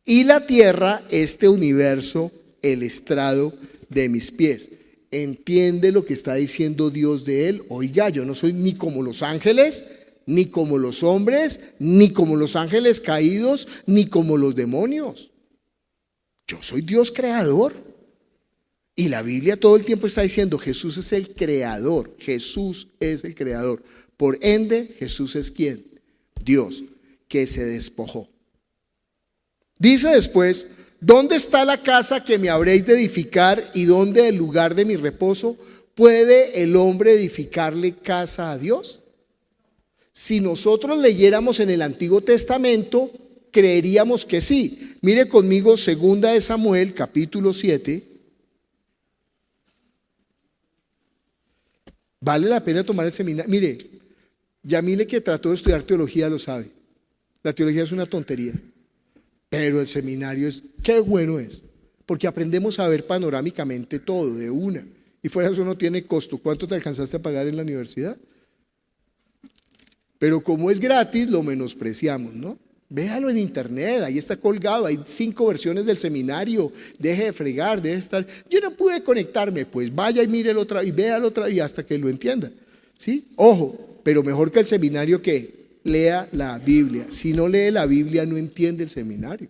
Speaker 2: Y la tierra, este universo, el estrado de mis pies. ¿Entiende lo que está diciendo Dios de él? Oiga, yo no soy ni como los ángeles, ni como los hombres, ni como los ángeles caídos, ni como los demonios. Yo soy Dios creador. Y la Biblia todo el tiempo está diciendo, Jesús es el creador. Jesús es el creador. Por ende, Jesús es ¿quién? Dios, que se despojó. Dice después, ¿dónde está la casa que me habréis de edificar y dónde el lugar de mi reposo? ¿Puede el hombre edificarle casa a Dios? Si nosotros leyéramos en el Antiguo Testamento, creeríamos que sí. Mire conmigo 2 de Samuel, capítulo 7. Vale la pena tomar el seminario. Mire, Yamile, que trató de estudiar teología, lo sabe. La teología es una tontería. Pero el seminario qué bueno es, porque aprendemos a ver panorámicamente todo de una. Y fuera de eso no tiene costo. ¿Cuánto te alcanzaste a pagar en la universidad? Pero como es gratis, lo menospreciamos, ¿no? Véalo en internet, ahí está colgado, hay 5 versiones del seminario. Deje de fregar, deje de estar. Yo no pude conectarme, pues vaya y mire el otra y vea el otra y hasta que lo entienda. ¿Sí? Ojo, pero mejor que el seminario que lea la Biblia. Si no lee la Biblia, no entiende el seminario.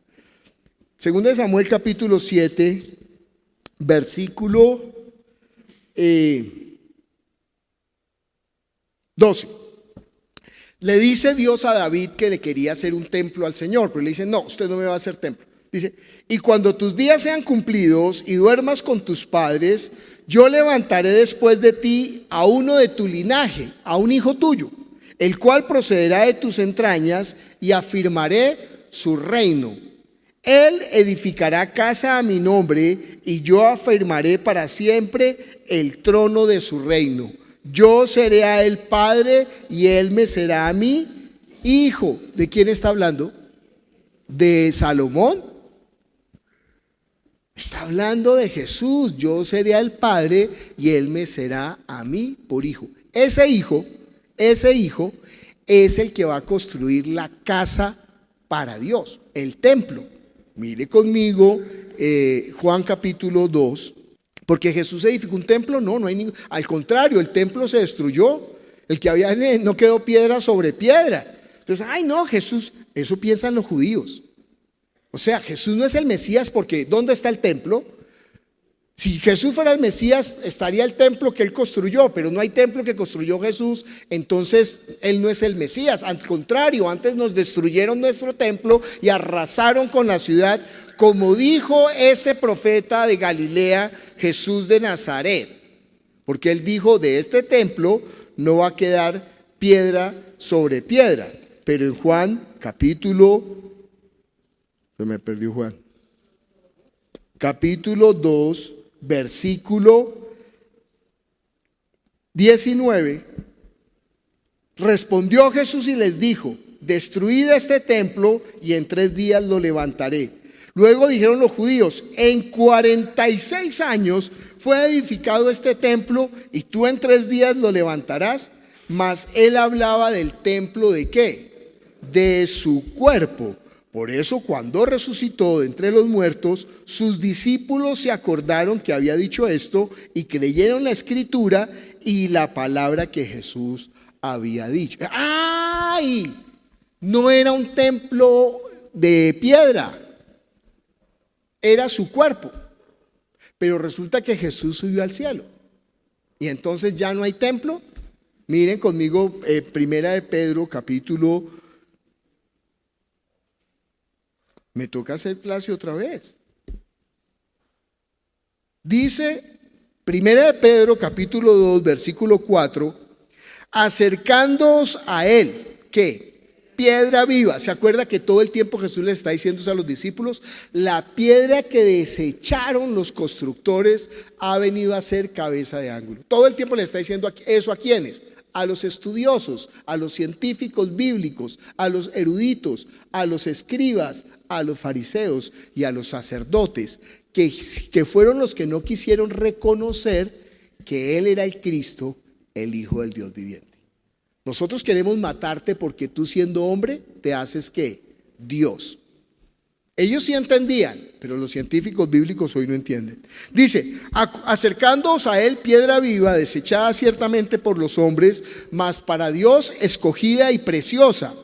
Speaker 2: Segunda de Samuel capítulo 7, versículo 12. Le dice Dios a David que le quería hacer un templo al Señor, pero le dice, no, usted no me va a hacer templo. Dice, y cuando tus días sean cumplidos y duermas con tus padres, yo levantaré después de ti a uno de tu linaje, a un hijo tuyo, el cual procederá de tus entrañas y afirmaré su reino. Él edificará casa a mi nombre y yo afirmaré para siempre el trono de su reino. Yo seré a él padre y él me será a mí hijo. ¿De quién está hablando? ¿De Salomón? Está hablando de Jesús. Yo seré al padre y él me será a mí por hijo. Ese hijo es el que va a construir la casa para Dios, el templo. Mire conmigo Juan capítulo 2. Porque Jesús edificó un templo, no hay ningún. Al contrario, el templo se destruyó. El que había no quedó piedra sobre piedra. Entonces, no, Jesús, eso piensan los judíos. O sea, Jesús no es el Mesías porque ¿dónde está el templo? Si Jesús fuera el Mesías, estaría el templo que él construyó, pero no hay templo que construyó Jesús, entonces él no es el Mesías. Al contrario, antes nos destruyeron nuestro templo y arrasaron con la ciudad, como dijo ese profeta de Galilea, Jesús de Nazaret. Porque él dijo, de este templo no va a quedar piedra sobre piedra. Pero en Juan capítulo, se me perdió Juan, capítulo 2, versículo 19, respondió Jesús y les dijo, destruid este templo y en 3 días lo levantaré. Luego dijeron los judíos, en 46 años fue edificado este templo y tú en 3 días lo levantarás. Mas él hablaba del templo ¿de qué? De su cuerpo. Por eso cuando resucitó de entre los muertos, sus discípulos se acordaron que había dicho esto y creyeron la escritura y la palabra que Jesús había dicho. ¡Ay! No era un templo de piedra, era su cuerpo. Pero resulta que Jesús subió al cielo y entonces ya no hay templo. Miren conmigo primera de Pedro capítulo. Me toca hacer clase otra vez. Dice, primera de Pedro, capítulo 2, versículo 4, acercándoos a él, ¿qué? Piedra viva. ¿Se acuerda que todo el tiempo Jesús les está diciendo a los discípulos, la piedra que desecharon los constructores ha venido a ser cabeza de ángulo? Todo el tiempo les está diciendo eso a ¿quiénes? A los estudiosos, a los científicos bíblicos, a los eruditos, a los escribas, a los fariseos y a los sacerdotes, que fueron los que no quisieron reconocer que él era el Cristo, el Hijo del Dios viviente. Nosotros queremos matarte porque tú siendo hombre te haces ¿qué? Dios. Ellos sí entendían, pero los científicos bíblicos hoy no entienden. Dice, acercándoos a él piedra viva, desechada ciertamente por los hombres, mas para Dios escogida y preciosa.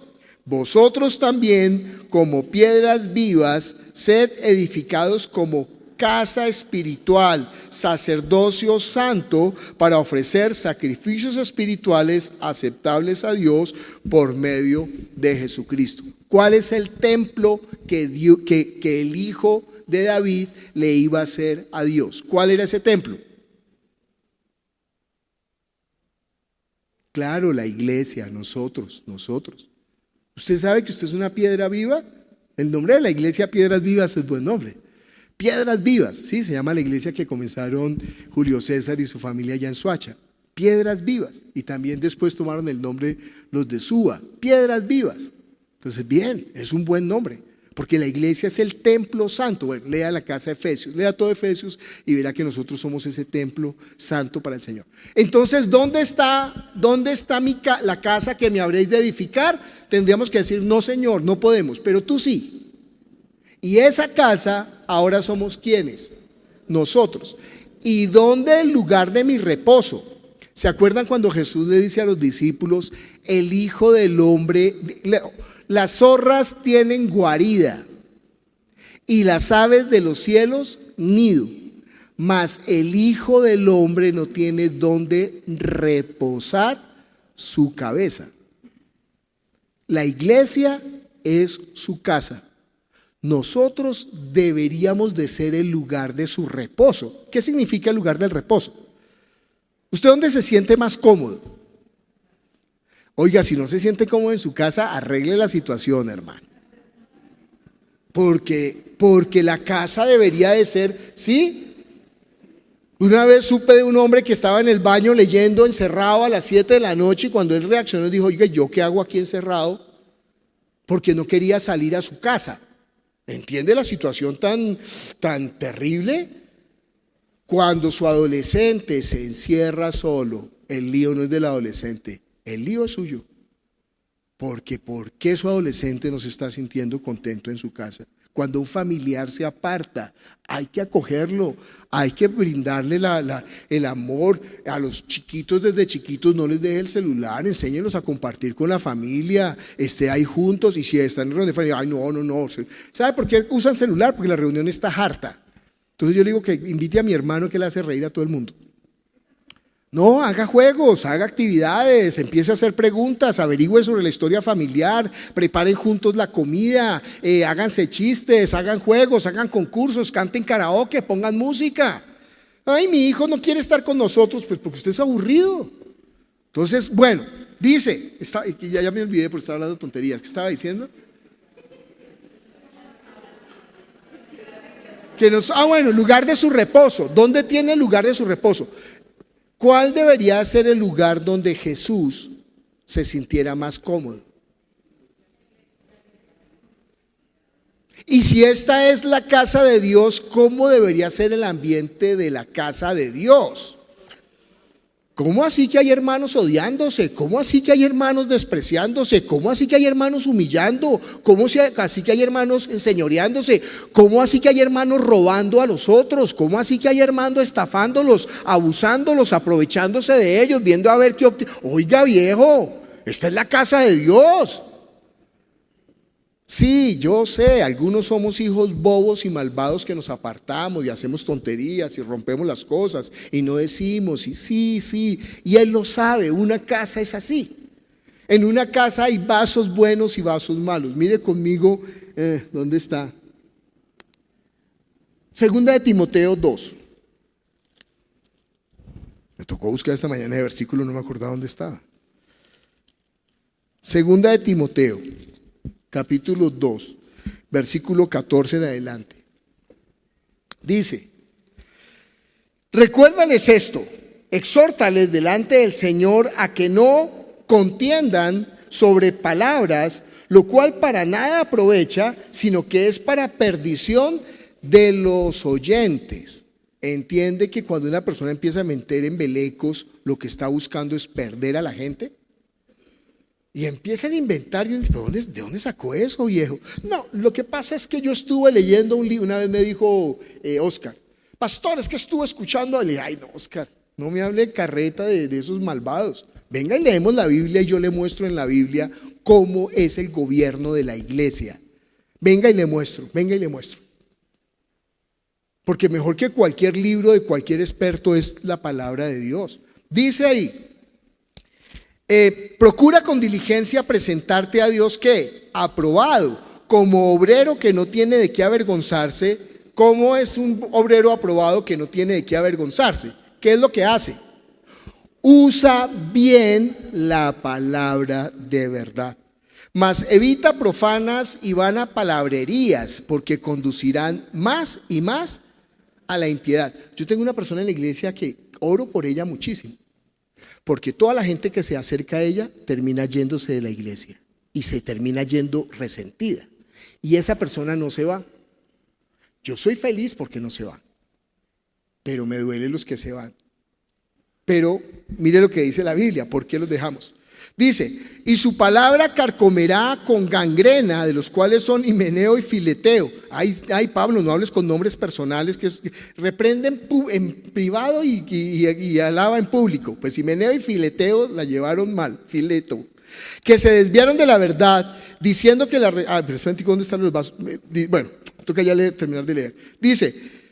Speaker 2: Vosotros también, como piedras vivas, sed edificados como casa espiritual, sacerdocio santo, para ofrecer sacrificios espirituales aceptables a Dios por medio de Jesucristo. ¿Cuál es el templo que el hijo de David le iba a hacer a Dios? ¿Cuál era ese templo? Claro, la iglesia, nosotros. ¿Usted sabe que usted es una piedra viva? El nombre de la iglesia Piedras Vivas es buen nombre. Piedras Vivas, sí, se llama la iglesia que comenzaron Julio César y su familia allá en Soacha. Piedras Vivas. Y también después tomaron el nombre los de Suba. Piedras Vivas. Entonces, bien, es un buen nombre. porque la iglesia es el templo santo. Bueno, lea la casa de Efesios, lea todo Efesios y verá que nosotros somos ese templo santo para el Señor. Entonces, ¿dónde está la casa que me habréis de edificar? Tendríamos que decir, no, Señor, no podemos, pero tú sí. Y esa casa ahora somos ¿quiénes? Nosotros. ¿Y dónde el lugar de mi reposo? ¿Se acuerdan cuando Jesús le dice a los discípulos, el Hijo del Hombre, las zorras tienen guarida y las aves de los cielos nido, mas el Hijo del Hombre no tiene donde reposar su cabeza? La iglesia es su casa. Nosotros deberíamos de ser el lugar de su reposo. ¿Qué significa el lugar del reposo? ¿Usted dónde se siente más cómodo? Oiga, si no se siente cómodo en su casa, arregle la situación, hermano. Porque la casa debería de ser, ¿sí? Una vez supe de un hombre que estaba en el baño leyendo encerrado a las 7 de la noche y cuando él reaccionó dijo, oiga, ¿yo qué hago aquí encerrado? Porque no quería salir a su casa. ¿Entiende la situación tan terrible? Cuando su adolescente se encierra solo, el lío no es del adolescente, el lío es suyo. Porque ¿por qué su adolescente no se está sintiendo contento en su casa? Cuando un familiar se aparta, hay que acogerlo, hay que brindarle el amor. A los chiquitos desde chiquitos no les deje el celular, enséñenlos a compartir con la familia, esté ahí juntos y si están en reunión de familia, ay no. ¿Sabe por qué usan celular? Porque la reunión está harta. Entonces yo le digo que invite a mi hermano que le hace reír a todo el mundo. No, haga juegos, haga actividades, empiece a hacer preguntas, averigüe sobre la historia familiar, preparen juntos la comida, háganse chistes, hagan juegos, hagan concursos, canten karaoke, pongan música. Ay, mi hijo no quiere estar con nosotros, pues porque usted es aburrido. Entonces, bueno, dice, ya me olvidé porque estaba hablando tonterías, ¿qué estaba diciendo? Bueno, lugar de su reposo. ¿Dónde tiene el lugar de su reposo? ¿Cuál debería ser el lugar donde Jesús se sintiera más cómodo? Y si esta es la casa de Dios, ¿cómo debería ser el ambiente de la casa de Dios? ¿Cómo así que hay hermanos odiándose? ¿Cómo así que hay hermanos despreciándose? ¿Cómo así que hay hermanos humillando? ¿Cómo así que hay hermanos enseñoreándose? ¿Cómo así que hay hermanos robando a los otros? ¿Cómo así que hay hermanos estafándolos, abusándolos, aprovechándose de ellos, viendo a ver qué Oiga, viejo, esta es la casa de Dios. Sí, yo sé, algunos somos hijos bobos y malvados que nos apartamos y hacemos tonterías y rompemos las cosas y no decimos y sí, y Él lo sabe, una casa es así. En una casa hay vasos buenos y vasos malos. Mire conmigo, ¿dónde está? Segunda de Timoteo 2. Me tocó buscar esta mañana el versículo, no me acordaba dónde estaba. Segunda de Timoteo, capítulo 2, versículo 14 en adelante. Dice, recuérdales esto, exhórtales delante del Señor a que no contiendan sobre palabras, lo cual para nada aprovecha, sino que es para perdición de los oyentes. ¿Entiende que cuando una persona empieza a meter embelecos, lo que está buscando es perder a la gente? Y empiezan a inventar, y ¿pero ¿de dónde sacó eso, viejo? No, lo que pasa es que yo estuve leyendo un libro, una vez me dijo Oscar, pastor, es que estuve escuchando, le dije, ay no, Oscar, no me hable carreta de esos malvados. Venga y leemos la Biblia y yo le muestro en la Biblia cómo es el gobierno de la iglesia. Venga y le muestro. Porque mejor que cualquier libro de cualquier experto es la palabra de Dios. Dice ahí, procura con diligencia presentarte a Dios ¿qué? Aprobado, como obrero que no tiene de qué avergonzarse. ¿Cómo es un obrero aprobado que no tiene de qué avergonzarse? ¿Qué es lo que hace? Usa bien la palabra de verdad, mas evita profanas y vanas palabrerías, porque conducirán más y más a la impiedad. Yo tengo una persona en la iglesia que oro por ella muchísimo, porque toda la gente que se acerca a ella termina yéndose de la iglesia y se termina yendo resentida. y esa persona no se va. Yo soy feliz porque no se va, pero me duelen los que se van. Pero mire lo que dice la Biblia, ¿por qué los dejamos? Dice, y su palabra carcomerá con gangrena, de los cuales son Himeneo y Fileteo. Ay, Pablo, no hables con nombres personales, que reprenden en privado y alaba en público. Pues Himeneo y Fileteo la llevaron mal, Fileto, que se desviaron de la verdad, diciendo que pero espérate, ¿dónde están los vasos? Bueno, toca ya terminar de leer. Dice,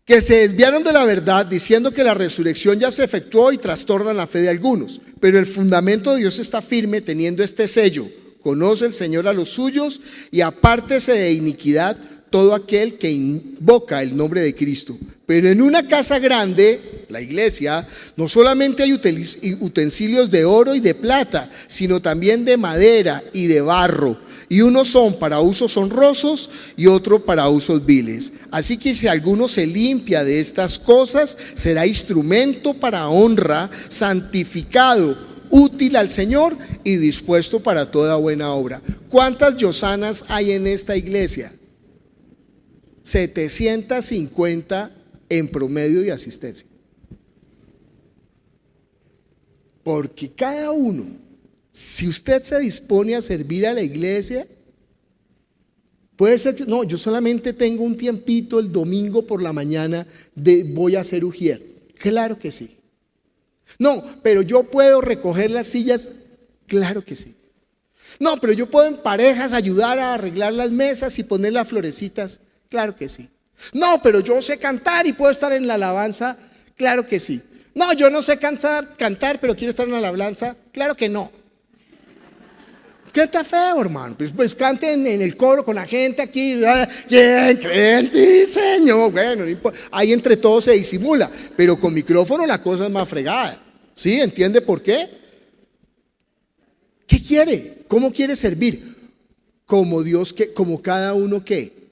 Speaker 2: que se desviaron de la verdad diciendo que la resurrección ya se efectuó y trastornan la fe de algunos. Pero el fundamento de Dios está firme teniendo este sello: conoce el Señor a los suyos y apártese de iniquidad todo aquel que invoca el nombre de Cristo. Pero en una casa grande, la iglesia, no solamente hay utensilios de oro y de plata, sino también de madera y de barro, y unos son para usos honrosos y otros para usos viles. Así que si alguno se limpia de estas cosas, será instrumento para honra, santificado, útil al Señor y dispuesto para toda buena obra. ¿Cuántas yosanas hay en esta iglesia? 750 en promedio de asistencia. Porque cada uno, si usted se dispone a servir a la iglesia, puede ser que no, yo solamente tengo un tiempito el domingo por la mañana voy a hacer ujier. Claro que sí. No, pero yo puedo recoger las sillas. Claro que sí. No, pero yo puedo en parejas ayudar a arreglar las mesas y poner las florecitas. Claro que sí. No, pero yo sé cantar y puedo estar en la alabanza. Claro que sí. No, yo no sé cantar, pero quiero estar en la alabanza. Claro que no. ¿Qué está feo, hermano? Pues canten en el coro con la gente aquí. ¿Quién cree en ti, Señor? Bueno, no importa. Ahí entre todos se disimula, pero con micrófono la cosa es más fregada. ¿Sí? ¿Entiende por qué? ¿Qué quiere? ¿Cómo quiere servir? Como Dios, como cada uno que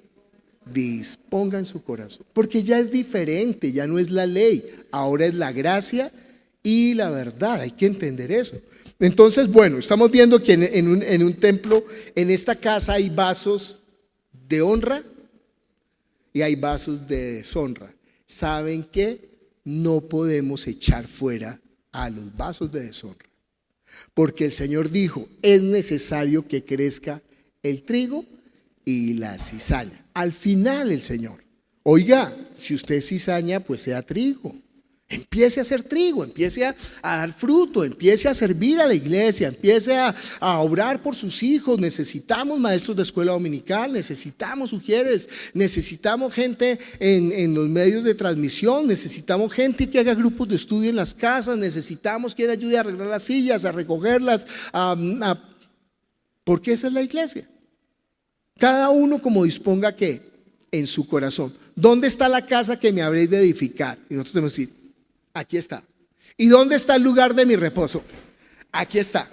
Speaker 2: disponga en su corazón, porque ya es diferente, ya no es la ley, ahora es la gracia y la verdad. Hay que entender eso. Entonces, bueno, estamos viendo que en un templo, en esta casa, hay vasos de honra y hay vasos de deshonra. ¿Saben qué? No podemos echar fuera a los vasos de deshonra, porque el Señor dijo, es necesario que crezca el trigo y la cizaña. Al final el Señor, oiga, si usted es cizaña, pues sea trigo. Empiece a hacer trigo, empiece a dar fruto, empiece a servir a la iglesia, empiece a orar por sus hijos. Necesitamos maestros de escuela dominical, necesitamos ujieres, necesitamos gente en los medios de transmisión, necesitamos gente que haga grupos de estudio en las casas, necesitamos quien ayude a arreglar las sillas, a recogerlas, porque esa es la iglesia. Cada uno como disponga que en su corazón. ¿Dónde está la casa que me habréis de edificar? Y nosotros tenemos que decir, aquí está. ¿Y dónde está el lugar de mi reposo? Aquí está.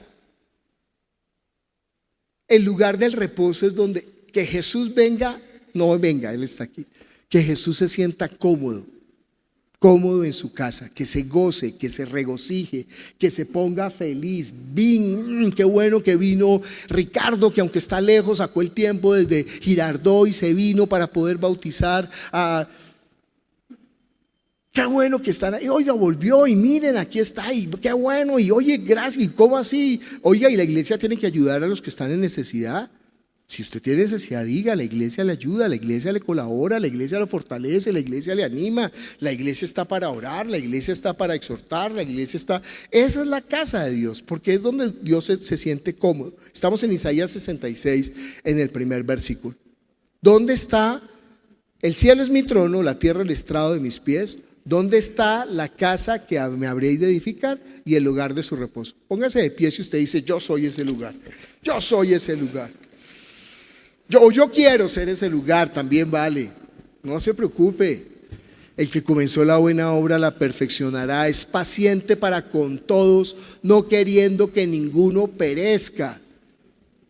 Speaker 2: El lugar del reposo es donde que Jesús venga, no venga, Él está aquí. Que Jesús se sienta cómodo en su casa, que se goce, que se regocije, que se ponga feliz. Qué bueno que vino Ricardo, que aunque está lejos, sacó el tiempo desde Girardot y se vino para poder bautizar a... Qué bueno que están ahí. Oiga, volvió y miren, aquí está. Y qué bueno. Y oye, gracias. ¿Y cómo así? Oiga, y la iglesia tiene que ayudar a los que están en necesidad. Si usted tiene necesidad, diga, la iglesia le ayuda, la iglesia le colabora, la iglesia lo fortalece, la iglesia le anima, la iglesia está para orar, la iglesia está para exhortar, la iglesia está... Esa es la casa de Dios, porque es donde Dios se siente cómodo. Estamos en Isaías 66, en el primer versículo. ¿Dónde está? El cielo es mi trono, la tierra el estrado de mis pies. ¿Dónde está la casa que me habréis de edificar y el lugar de su reposo? Póngase de pie si usted dice, yo soy ese lugar, yo soy ese lugar. Yo quiero ser ese lugar, también vale. No se preocupe. El que comenzó la buena obra la perfeccionará. Es paciente para con todos, no queriendo que ninguno perezca,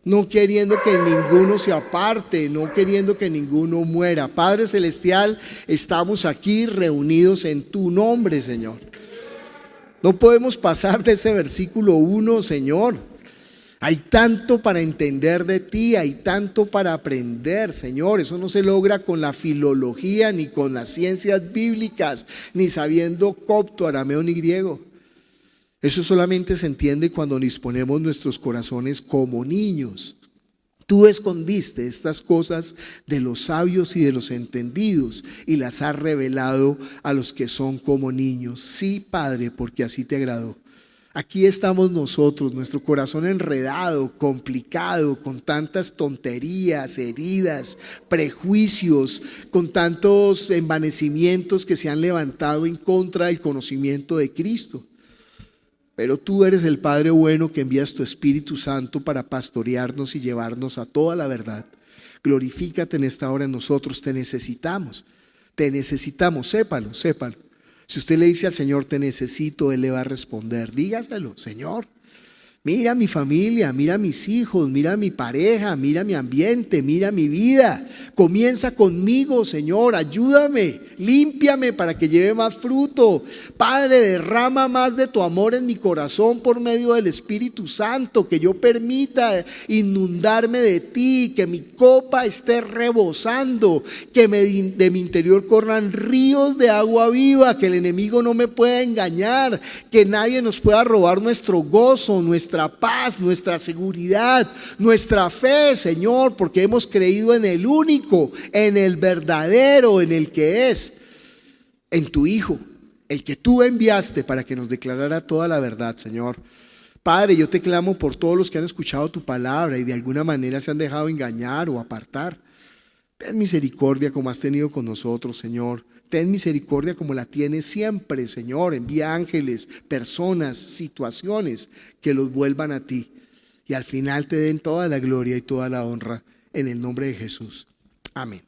Speaker 2: no queriendo que ninguno se aparte, no queriendo que ninguno muera. Padre Celestial, estamos aquí reunidos en tu nombre, Señor. No podemos pasar de ese versículo 1, Señor. Hay tanto para entender de ti, hay tanto para aprender, Señor. Eso no se logra con la filología, ni con las ciencias bíblicas, ni sabiendo copto, arameo ni griego. Eso solamente se entiende cuando disponemos nuestros corazones como niños. Tú escondiste estas cosas de los sabios y de los entendidos y las has revelado a los que son como niños. Sí, Padre, porque así te agradó. Aquí estamos nosotros, nuestro corazón enredado, complicado, con tantas tonterías, heridas, prejuicios, con tantos envanecimientos que se han levantado en contra del conocimiento de Cristo. Pero tú eres el Padre bueno que envías tu Espíritu Santo para pastorearnos y llevarnos a toda la verdad. Glorifícate en esta hora en nosotros, te necesitamos, sépalo. Si usted le dice al Señor, te necesito, Él le va a responder, dígaselo, Señor, mira mi familia, mira mis hijos, mira mi pareja, mira mi ambiente, mira mi vida. Comienza conmigo, Señor, ayúdame, límpiame para que lleve más fruto. Padre, derrama más de tu amor en mi corazón por medio del Espíritu Santo, que yo permita inundarme de ti, que mi copa esté rebosando, que de mi interior corran ríos de agua viva, que el enemigo no me pueda engañar, que nadie nos pueda robar nuestro gozo, nuestra paz, nuestra seguridad, nuestra fe, Señor, porque hemos creído en el único, en el verdadero, en el que es, en tu Hijo, el que tú enviaste para que nos declarara toda la verdad, Señor. Padre, yo te clamo por todos los que han escuchado tu palabra y de alguna manera se han dejado engañar o apartar. Ten misericordia como has tenido con nosotros, Señor. Ten misericordia como la tienes siempre, Señor. Envía ángeles, personas, situaciones que los vuelvan a ti. Y al final te den toda la gloria y toda la honra en el nombre de Jesús. Amén.